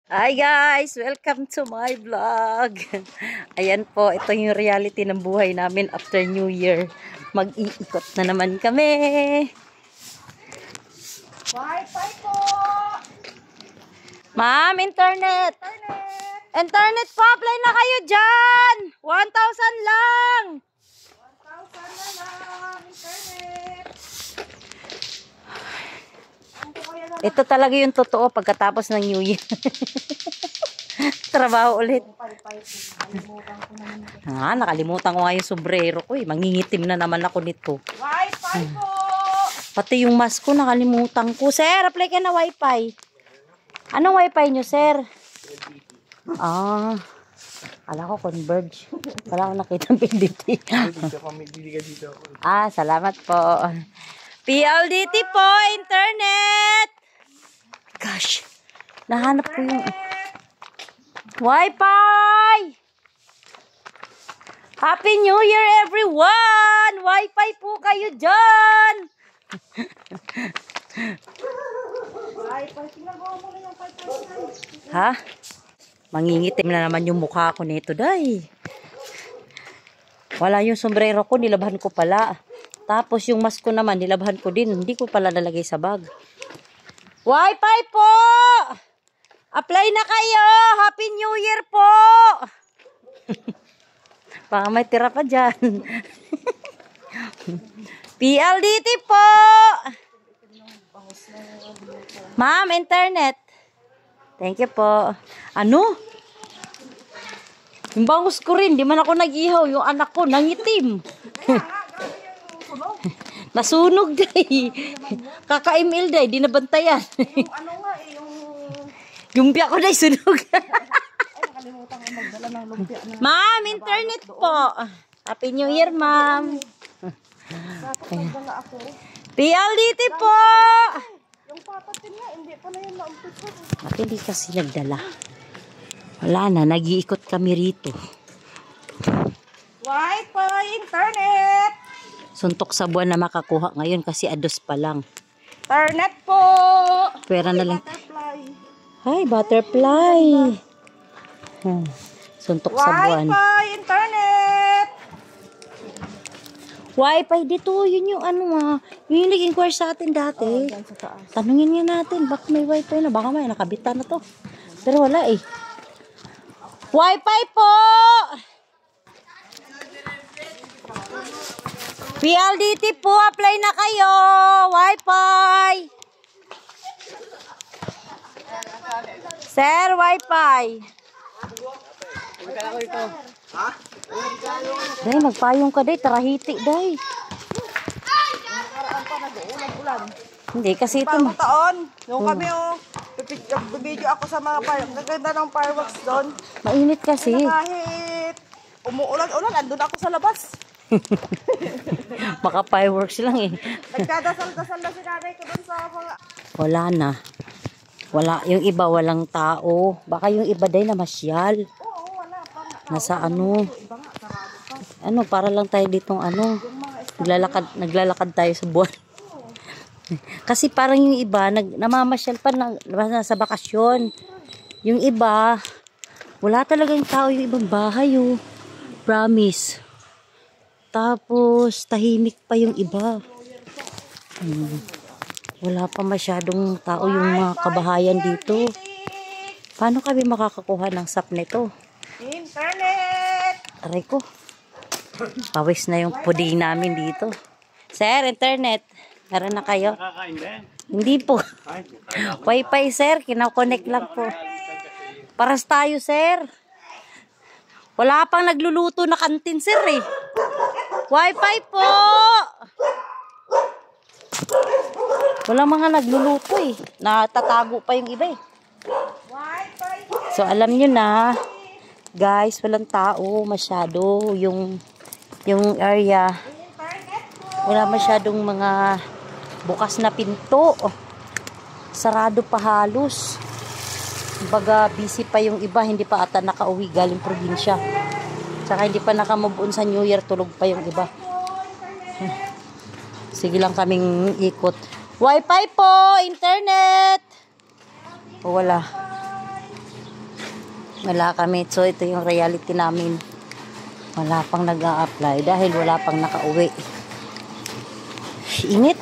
Hi guys! Welcome to my vlog. Ayan po, ito yung reality ng buhay namin after New Year. Mag-iikot na naman kami. Wi-Fi po! Ma'am, internet! Internet po, apply na kayo dyan! 1,000 lang! 1,000 na lang, internet! Ito talaga yung totoo pagkatapos ng New Year. Trabaho ulit. Nakalimutan ko nga yung sombrero ko eh. Mangingitim na naman ako nito. Wi-Fi po! Pati yung mask ko nakalimutan ko. Sir, apply ka na wifi. Anong wifi nyo, sir? Kala ko Converge. Wala ko nakita ng PLDT. Salamat po. PLDT po, internet! Gosh, nahanap ko yung Wi-Fi! Happy New Year everyone! Wi-Fi po kayo dyan! Wi-Fi, sinagawa mo na yung 5,000. Ha? Mangingitim na naman yung mukha ko nito, day. Wala yung sombrero ko, nilabhan ko pala. Tapos yung mask ko naman, nilabhan ko din. Hindi ko pala nalagay sa bag. Wi-Fi po! Apply na kayo! Happy New Year po! Baka may tira pa dyan. PLDT po! Ma'am, internet. Thank you po. Ano? Yung bangus ko rin, di man ako nag-ihaw. Yung anak ko, nangitim. Nasunog day. Kaka-email day, di nabantayan. Yung ano nga eh, Yung biya ko day, sunog. nakalimutan ko magdala ng lumpia na. Ma'am, internet po. Happy New Year, ma'am. Dapat magdala ako. PLDT po. Yung papatin nga, hindi pa na yun naumpisa. At hindi kasi nagdala. Wala na, nag-iikot kami rito. Wi-Fi, internet! Suntok sa buwan na makakuha ngayon kasi ados pa lang. Internet po! Pwera na lang. Butterfly. Hi, butterfly. Suntok sa buwan. Wi-Fi, internet! Wi-Fi dito, yun yung ano yun yung nag-inquire sa atin dati. Yan sa taas. Tanungin nga natin, baka may Wi-Fi na, baka may nakabitan na to. Pero wala eh. Wi-Fi po! PLDT po, apply na kayo! Wi-Fi! Sir, Wi-Fi! Day, magpayong ka day, tarahiti day. Nakaraan pa nag-uulan-ulan. Hindi kasi ito. Bagong taon, yung kami video ako sa mga gaganda ng fireworks doon. Mainit kasi. Kahit umuulan-ulan, andun ako sa labas. Baka fireworks lang eh. Nagdadasal-dasal na si nanay ko doon sa mga... Wala na. Wala. Yung iba walang tao. Baka yung iba day namasyal. Oo, wala pa. Nasa ano. Iba nga, sarado pa. Ano, para lang tayo ditong ano. Naglalakad tayo sa buwan. Kasi parang yung iba, namamasyal pa nasa bakasyon. Yung iba, wala talagang tao yung ibang bahay oh. Promise. Tapos, tahimik pa yung iba. Wala pa masyadong tao yung mga kabahayan dito. Paano kami makakakuha ng sap nito? Internet! Aray ko. Pawis na yung puding namin dito. Sir, internet. Meron na kayo? Hindi po. Wi-Fi, sir. Kinakonect lang po. Paras tayo, sir. Wala pang nagluluto na kantin, sir eh. Wi-Fi po! Wala mga nagluluto eh. Natatago pa yung iba eh. Wi-Fi! So, alam nyo na, guys, walang tao masyado. Yung area, wala masyadong mga bukas na pinto. Sarado pa halos. Baga, busy pa yung iba. Hindi pa ata nakauwi galing probinsya. Saka hindi pa nakamove on sa New Year. Tulog pa yung iba. Sige lang kaming ikot. Wi-Fi po! Internet! O wala. Wala kami. So, ito yung reality namin. Wala pang nag-a-apply dahil wala pang nakauwi. Init.